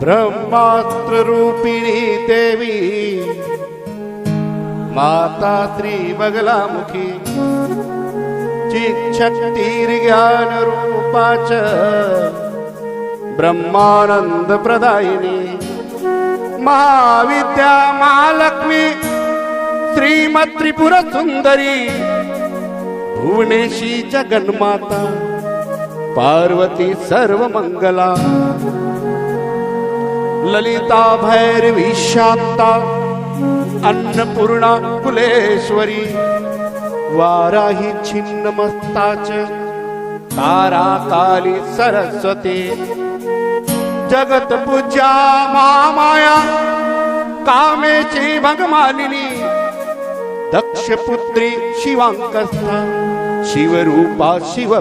ब्रह्मास्त्र रूपिणी देवी माता श्री बगलामुखी चिच्छक्तिर्ज्ञान रूपाच ब्रह्मानंद प्रदायिनी महाविद्या महालक्ष्मी श्रीमत् त्रिपुर सुंदरी भुवनेशी जगन्माता पार्वती सर्व मंगला ललिता भैरवी शांता अन्नपूर्णा कुलेश्वरी वाराही छिन्न मस्ताच तारा काली सरस्वती जगत पूजा महामाया कामेची भगमालिनी दक्षपुत्री शिवांकस्था शिवरूपा शिव